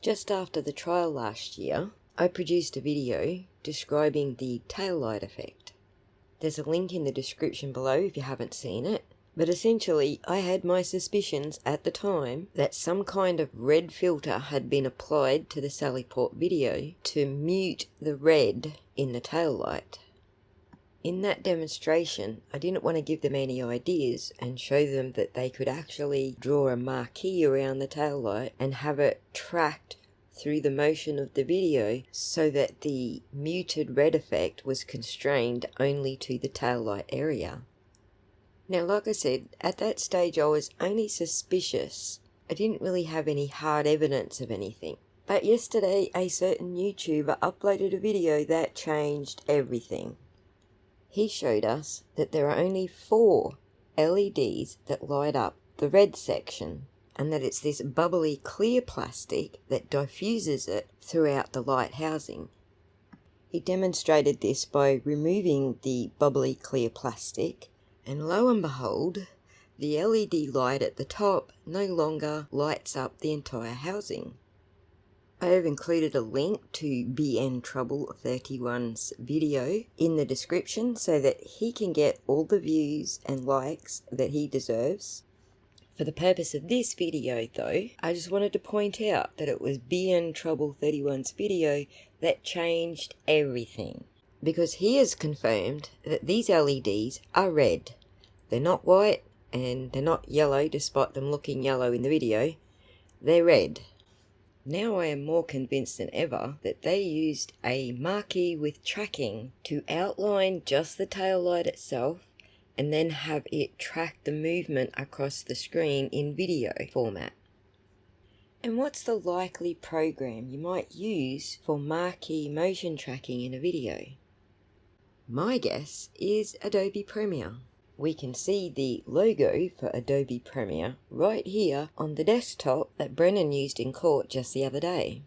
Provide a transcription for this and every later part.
Just after the trial last year, I produced a video describing the tail light effect. There's a link in the description below if you haven't seen it, but essentially I had my suspicions at the time that some kind of red filter had been applied to the Sallyport video to mute the red in the tail light. In that demonstration, I didn't want to give them any ideas and show them that they could actually draw a marquee around the tail light and have it tracked through the motion of the video so that the muted red effect was constrained only to the tail light area. Now, like I said, at that stage I was only suspicious. I didn't really have any hard evidence of anything. But yesterday a certain YouTuber uploaded a video that changed everything. He showed us that there are only 4 LEDs that light up the red section, and that it's this bubbly clear plastic that diffuses it throughout the light housing. He demonstrated this by removing the bubbly clear plastic, and lo and behold, the LED light at the top no longer lights up the entire housing. I have included a link to BN Trouble 31's video in the description so that he can get all the views and likes that he deserves. For the purpose of this video though, I just wanted to point out that it was BN Trouble 31's video that changed everything. Because he has confirmed that these LEDs are red. They're not white and they're not yellow despite them looking yellow in the video. They're red. Now I am more convinced than ever that they used a marquee with tracking to outline just the tail light itself and then have it track the movement across the screen in video format. And what's the likely program you might use for marquee motion tracking in a video? My guess is Adobe Premiere. We can see the logo for Adobe Premiere right here on the desktop that Breenan used in court just the other day.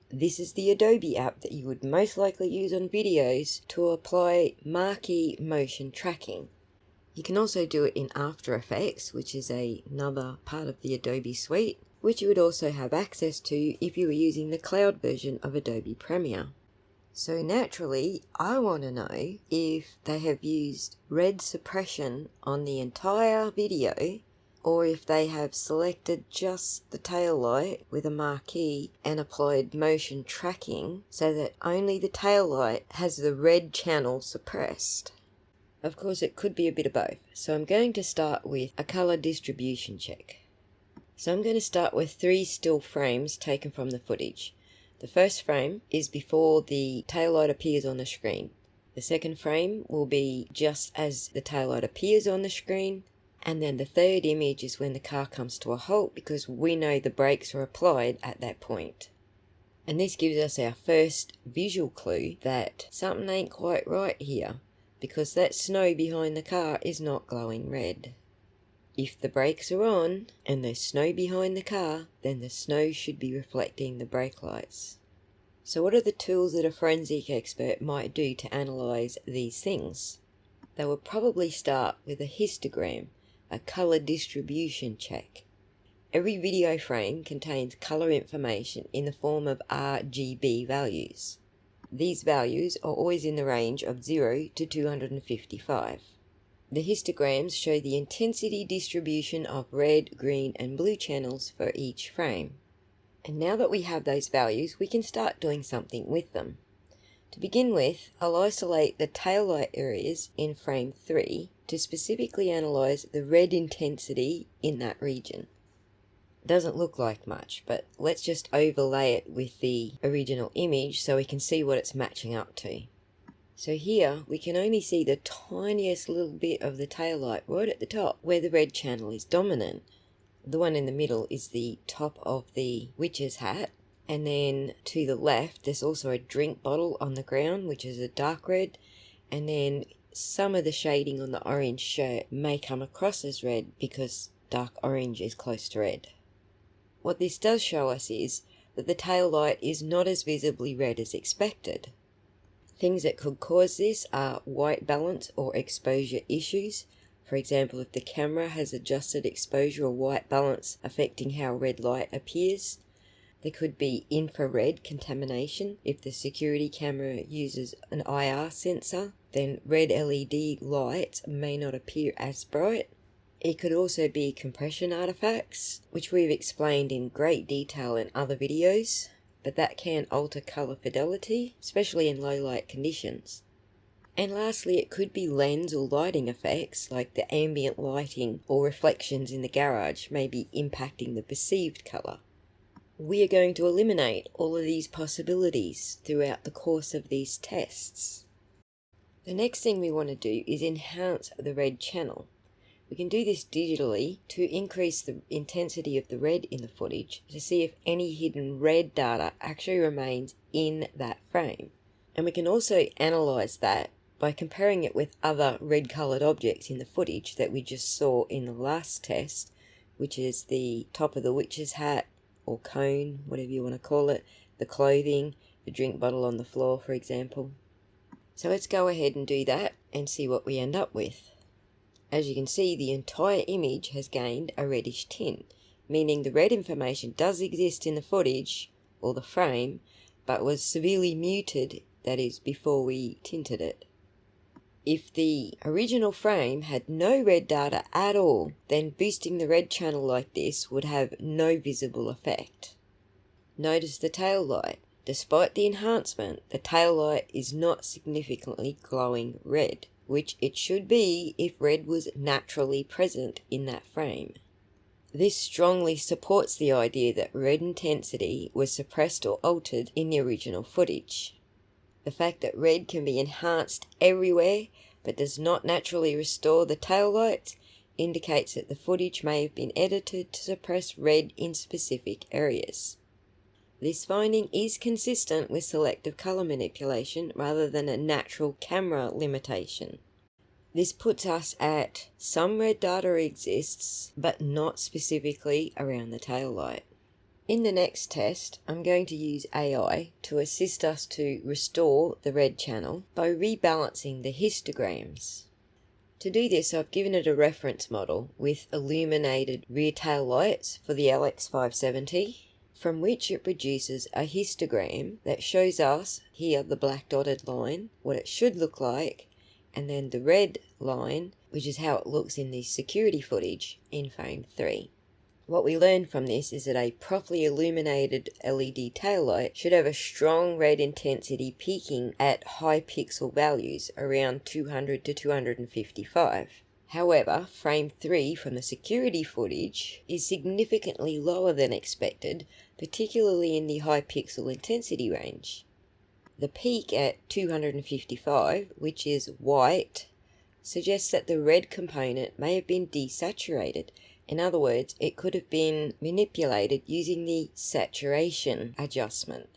This is the Adobe app that you would most likely use on videos to apply marquee motion tracking. You can also do it in After Effects, which is another part of the Adobe suite, which you would also have access to if you were using the cloud version of Adobe Premiere. So naturally, I want to know if they have used red suppression on the entire video, or if they have selected just the tail light with a marquee and applied motion tracking so that only the tail light has the red channel suppressed. Of course, it could be a bit of both. So I'm going to start with a color distribution check. So I'm going to start with 3 still frames taken from the footage. The first frame is before the tail light appears on the screen. The second frame will be just as the tail light appears on the screen. And then the third image is when the car comes to a halt because we know the brakes are applied at that point. And this gives us our first visual clue that something ain't quite right here, because that snow behind the car is not glowing red. If the brakes are on and there's snow behind the car, then the snow should be reflecting the brake lights. So what are the tools that a forensic expert might do to analyse these things? They will probably start with a histogram, a colour distribution check. Every video frame contains colour information in the form of RGB values. These values are always in the range of 0 to 255. The histograms show the intensity distribution of red, green and blue channels for each frame. And now that we have those values, we can start doing something with them. To begin with, I'll isolate the tail light areas in frame 3 to specifically analyse the red intensity in that region. Doesn't look like much, but let's just overlay it with the original image so we can see what it's matching up to. So here we can only see the tiniest little bit of the tail light right at the top where the red channel is dominant. The one in the middle is the top of the witch's hat, and then to the left there's also a drink bottle on the ground which is a dark red, and then some of the shading on the orange shirt may come across as red because dark orange is close to red. What this does show us is that the tail light is not as visibly red as expected. Things that could cause this are white balance or exposure issues. For example, if the camera has adjusted exposure or white balance affecting how red light appears. There could be infrared contamination. If the security camera uses an IR sensor, then red LED lights may not appear as bright. It could also be compression artifacts, which we've explained in great detail in other videos, but that can alter colour fidelity, especially in low light conditions. And lastly, it could be lens or lighting effects, like the ambient lighting or reflections in the garage may be impacting the perceived colour. We are going to eliminate all of these possibilities throughout the course of these tests. The next thing we want to do is enhance the red channel. We can do this digitally to increase the intensity of the red in the footage to see if any hidden red data actually remains in that frame. And we can also analyse that by comparing it with other red coloured objects in the footage that we just saw in the last test, which is the top of the witch's hat, or cone, whatever you want to call it, the clothing, the drink bottle on the floor, for example. So let's go ahead and do that and see what we end up with. As you can see, the entire image has gained a reddish tint, meaning the red information does exist in the footage, or the frame, but was severely muted, that is, before we tinted it. If the original frame had no red data at all, then boosting the red channel like this would have no visible effect. Notice the tail light. Despite the enhancement, the tail light is not significantly glowing red, which it should be if red was naturally present in that frame. This strongly supports the idea that red intensity was suppressed or altered in the original footage. The fact that red can be enhanced everywhere but does not naturally restore the tail lights indicates that the footage may have been edited to suppress red in specific areas. This finding is consistent with selective colour manipulation rather than a natural camera limitation. This puts us at some red data exists, but not specifically around the tail light. In the next test, I'm going to use AI to assist us to restore the red channel by rebalancing the histograms. To do this, I've given it a reference model with illuminated rear tail lights for the LX570, from which it produces a histogram that shows us, here the black dotted line, what it should look like, and then the red line, which is how it looks in the security footage in frame 3. What we learned from this is that a properly illuminated LED taillight should have a strong red intensity peaking at high pixel values around 200 to 255. However, frame 3 from the security footage is significantly lower than expected, particularly in the high pixel intensity range. The peak at 255, which is white, suggests that the red component may have been desaturated. In other words, it could have been manipulated using the saturation adjustment.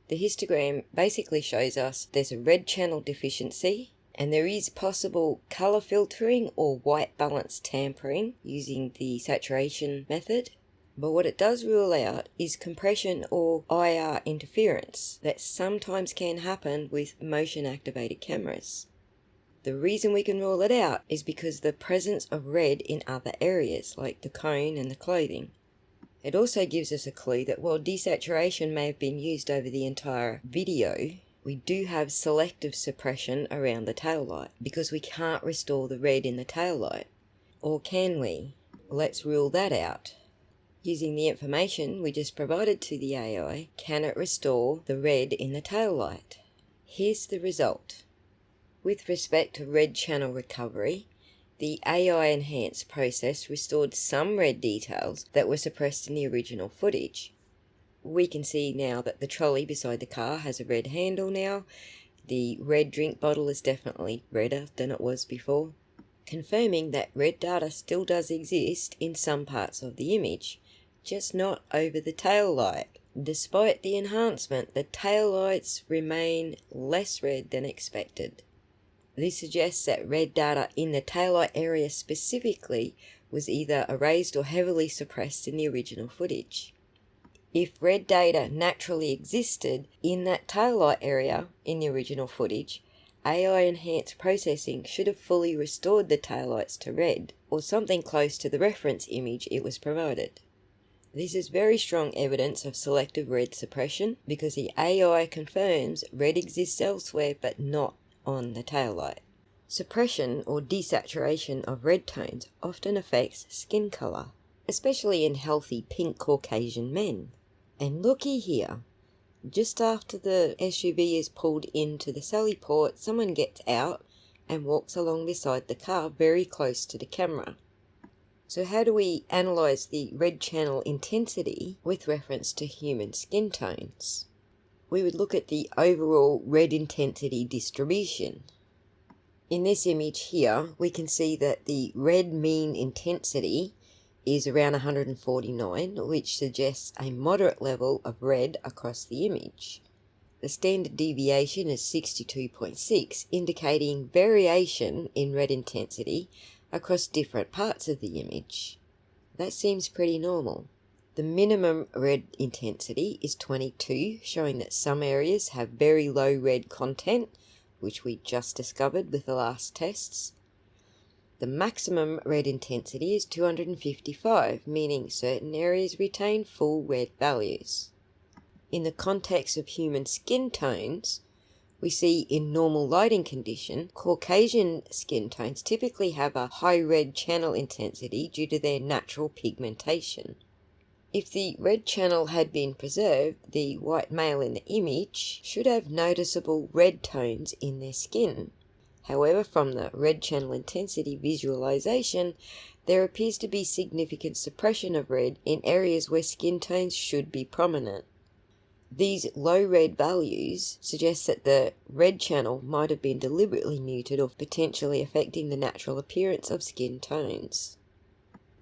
The histogram basically shows us there's a red channel deficiency, and there is possible colour filtering or white balance tampering using the saturation method. But what it does rule out is compression or IR interference that sometimes can happen with motion activated cameras. The reason we can rule it out is because of the presence of red in other areas, like the cone and the clothing. It also gives us a clue that while desaturation may have been used over the entire video, we do have selective suppression around the taillight, because we can't restore the red in the taillight. Or can we? Let's rule that out. Using the information we just provided to the AI, can it restore the red in the taillight? Here's the result. With respect to red channel recovery, the AI enhanced process restored some red details that were suppressed in the original footage. We can see now that the trolley beside the car has a red handle now. The red drink bottle is definitely redder than it was before, confirming that red data still does exist in some parts of the image, just not over the tail light. Despite the enhancement, the tail lights remain less red than expected. This suggests that red data in the taillight area specifically was either erased or heavily suppressed in the original footage. If red data naturally existed in that taillight area in the original footage, AI-enhanced processing should have fully restored the taillights to red, or something close to the reference image it was provided. This is very strong evidence of selective red suppression because the AI confirms red exists elsewhere but not on the taillight. Suppression or desaturation of red tones often affects skin colour, especially in healthy pink Caucasian men. And looky here, just after the SUV is pulled into the Sallyport, someone gets out and walks along beside the car very close to the camera. So how do we analyse the red channel intensity with reference to human skin tones? We would look at the overall red intensity distribution. In this image here, we can see that the red mean intensity is around 149, which suggests a moderate level of red across the image. The standard deviation is 62.6, indicating variation in red intensity across different parts of the image. That seems pretty normal. The minimum red intensity is 22, showing that some areas have very low red content, which we just discovered with the last tests. The maximum red intensity is 255, meaning certain areas retain full red values. In the context of human skin tones, we see in normal lighting condition, Caucasian skin tones typically have a high red channel intensity due to their natural pigmentation. If the red channel had been preserved, the white male in the image should have noticeable red tones in their skin. However, from the red channel intensity visualization, there appears to be significant suppression of red in areas where skin tones should be prominent. These low red values suggest that the red channel might have been deliberately muted or potentially affecting the natural appearance of skin tones.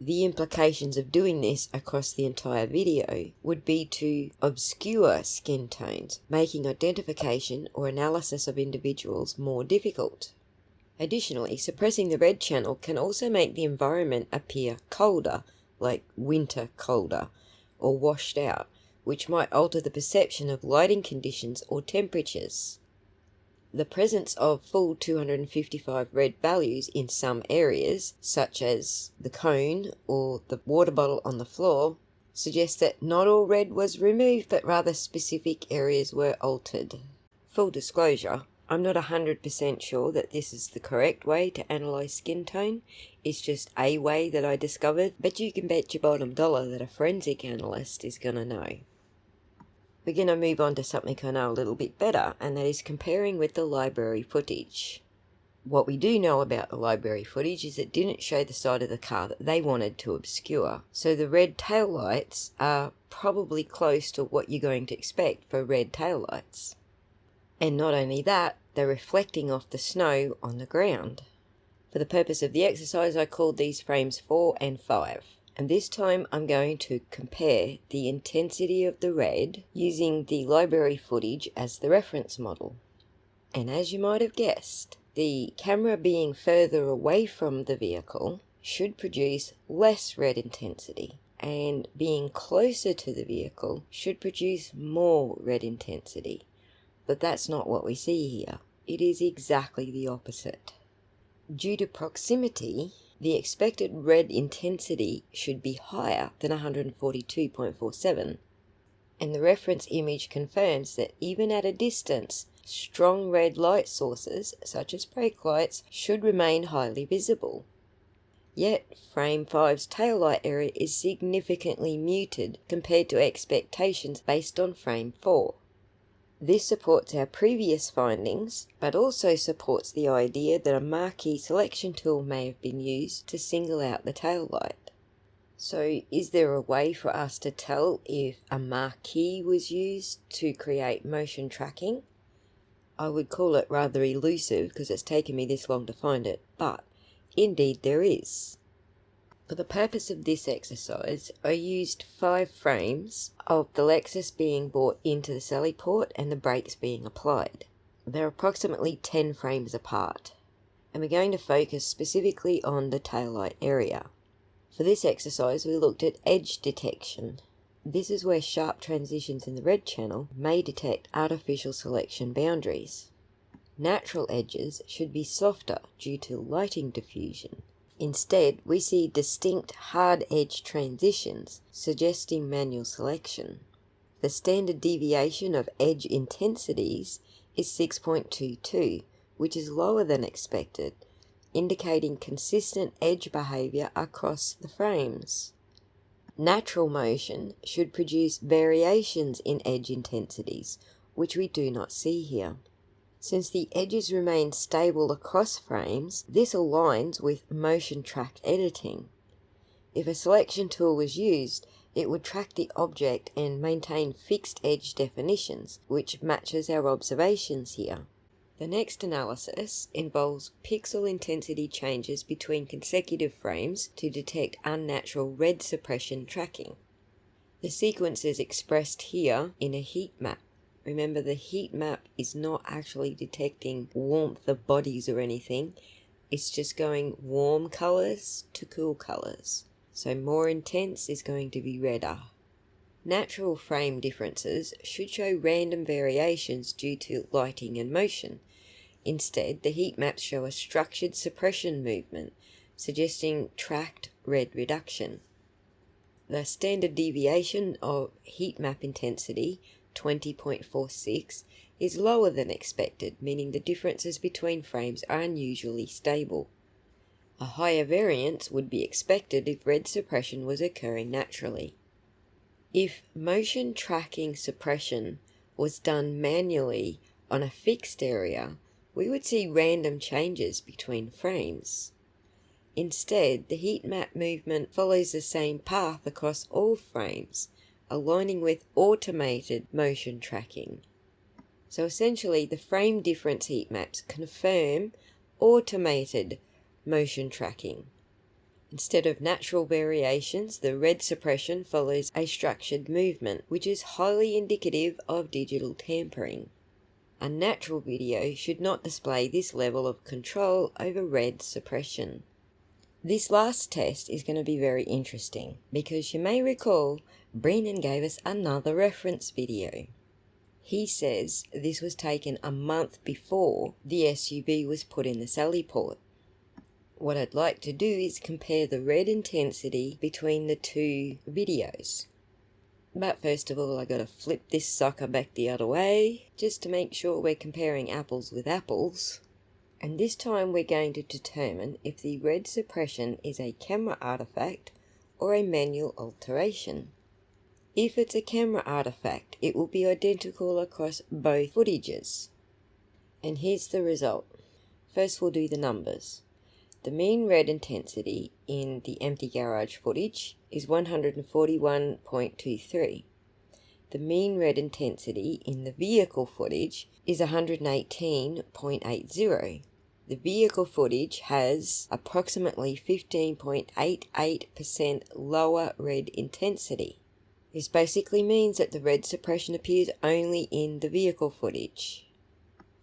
The implications of doing this across the entire video would be to obscure skin tones, making identification or analysis of individuals more difficult. Additionally, suppressing the red channel can also make the environment appear colder, like winter colder, or washed out, which might alter the perception of lighting conditions or temperatures. The presence of full 255 red values in some areas, such as the cone or the water bottle on the floor, suggests that not all red was removed, but rather specific areas were altered. Full disclosure, I'm not 100% sure that this is the correct way to analyse skin tone. It's just a way that I discovered, but you can bet your bottom dollar that a forensic analyst is going to know. We're going to move on to something I know a little bit better, and that is comparing with the library footage. What we do know about the library footage is it didn't show the side of the car that they wanted to obscure, so the red taillights are probably close to what you're going to expect for red taillights. And not only that, they're reflecting off the snow on the ground. For the purpose of the exercise, I called these frames 4 and 5. And this time I'm going to compare the intensity of the red using the library footage as the reference model. And as you might have guessed, the camera being further away from the vehicle should produce less red intensity, and being closer to the vehicle should produce more red intensity. But that's not what we see here. It is exactly the opposite. Due to proximity, the expected red intensity should be higher than 142.47, and the reference image confirms that even at a distance, strong red light sources, such as brake lights, should remain highly visible. Yet, frame 5's taillight area is significantly muted compared to expectations based on frame 4. This supports our previous findings, but also supports the idea that a marquee selection tool may have been used to single out the taillight. So, is there a way for us to tell if a marquee was used to create motion tracking? I would call it rather elusive because it's taken me this long to find it, but indeed there is. For the purpose of this exercise, I used 5 frames of the Lexus being brought into the Sallyport and the brakes being applied. They're approximately 10 frames apart, and we're going to focus specifically on the taillight area. For this exercise, we looked at edge detection. This is where sharp transitions in the red channel may detect artificial selection boundaries. Natural edges should be softer due to lighting diffusion. Instead, we see distinct hard edge transitions, suggesting manual selection. The standard deviation of edge intensities is 6.22, which is lower than expected, indicating consistent edge behavior across the frames. Natural motion should produce variations in edge intensities, which we do not see here. Since the edges remain stable across frames, this aligns with motion tracked editing. If a selection tool was used, it would track the object and maintain fixed edge definitions, which matches our observations here. The next analysis involves pixel intensity changes between consecutive frames to detect unnatural red suppression tracking. The sequence is expressed here in a heat map. Remember, the heat map is not actually detecting warmth of bodies or anything. It's just going warm colours to cool colours. So more intense is going to be redder. Natural frame differences should show random variations due to lighting and motion. Instead, the heat maps show a structured suppression movement, suggesting tracked red reduction. The standard deviation of heat map intensity, 20.46, is lower than expected, meaning the differences between frames are unusually stable. A higher variance would be expected if red suppression was occurring naturally. If motion tracking suppression was done manually on a fixed area, we would see random changes between frames. Instead, the heat map movement follows the same path across all frames, aligning with automated motion tracking. So essentially, the frame difference heat maps confirm automated motion tracking. Instead of natural variations, the red suppression follows a structured movement, which is highly indicative of digital tampering. A natural video should not display this level of control over red suppression. This last test is going to be very interesting because you may recall Breenan gave us another reference video. He says this was taken a month before the SUV was put in the Sallyport. What I'd like to do is compare the red intensity between the two videos. But first of all, I gotta flip this sucker back the other way just to make sure we're comparing apples with apples. And this time we're going to determine if the red suppression is a camera artifact or a manual alteration. If it's a camera artifact, it will be identical across both footages. And here's the result. First we'll do the numbers. The mean red intensity in the empty garage footage is 141.23. The mean red intensity in the vehicle footage is 118.80. The vehicle footage has approximately 15.88% lower red intensity. This basically means that the red suppression appears only in the vehicle footage.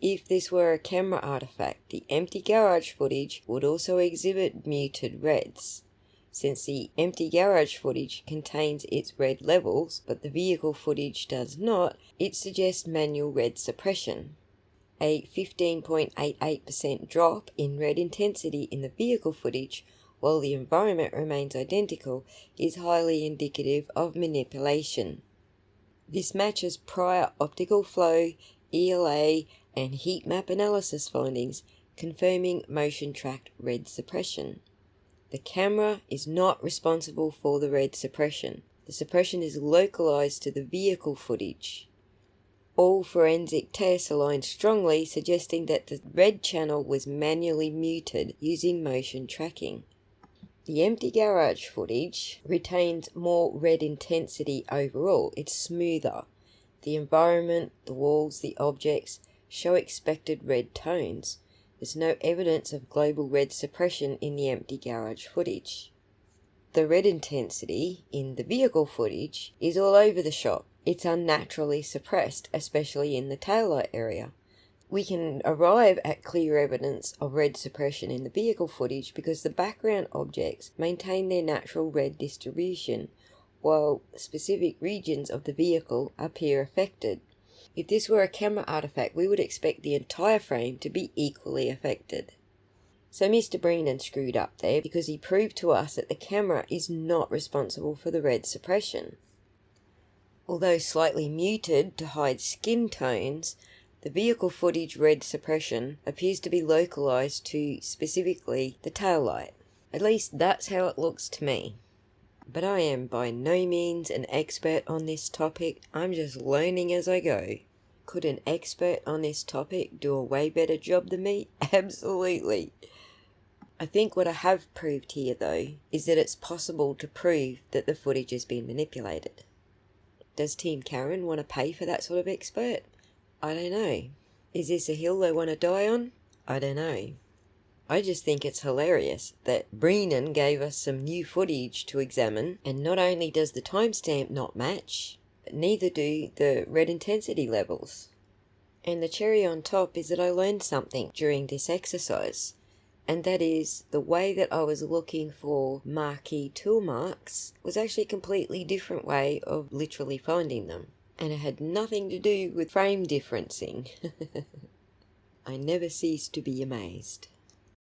If this were a camera artifact, the empty garage footage would also exhibit muted reds. Since the empty garage footage contains its red levels, but the vehicle footage does not, it suggests manual red suppression. A 15.88% drop in red intensity in the vehicle footage, while the environment remains identical, is highly indicative of manipulation. This matches prior optical flow, ELA, and heat map analysis findings, confirming motion-tracked red suppression. The camera is not responsible for the red suppression. The suppression is localized to the vehicle footage. All forensic tests align strongly, suggesting that the red channel was manually muted using motion tracking. The empty garage footage retains more red intensity overall. It's smoother. The environment, the walls, the objects show expected red tones. There's no evidence of global red suppression in the empty garage footage. The red intensity in the vehicle footage is all over the shop. It's unnaturally suppressed, especially in the taillight area. We can arrive at clear evidence of red suppression in the vehicle footage because the background objects maintain their natural red distribution, while specific regions of the vehicle appear affected. If this were a camera artifact, we would expect the entire frame to be equally affected. So Mr. Breenan screwed up there because he proved to us that the camera is not responsible for the red suppression. Although slightly muted to hide skin tones, the vehicle footage red suppression appears to be localized to specifically the taillight. At least that's how it looks to me. But I am by no means an expert on this topic, I'm just learning as I go. Could an expert on this topic do a way better job than me? Absolutely. I think what I have proved here, though, is that it's possible to prove that the footage has been manipulated. Does Team Karen want to pay for that sort of expert? I don't know. Is this a hill they want to die on? I don't know. I just think it's hilarious that Breenan gave us some new footage to examine, and not only does the timestamp not match, but neither do the red intensity levels. And the cherry on top is that I learned something during this exercise, and that is the way that I was looking for marquee tool marks was actually a completely different way of literally finding them, and it had nothing to do with frame differencing. I never cease to be amazed.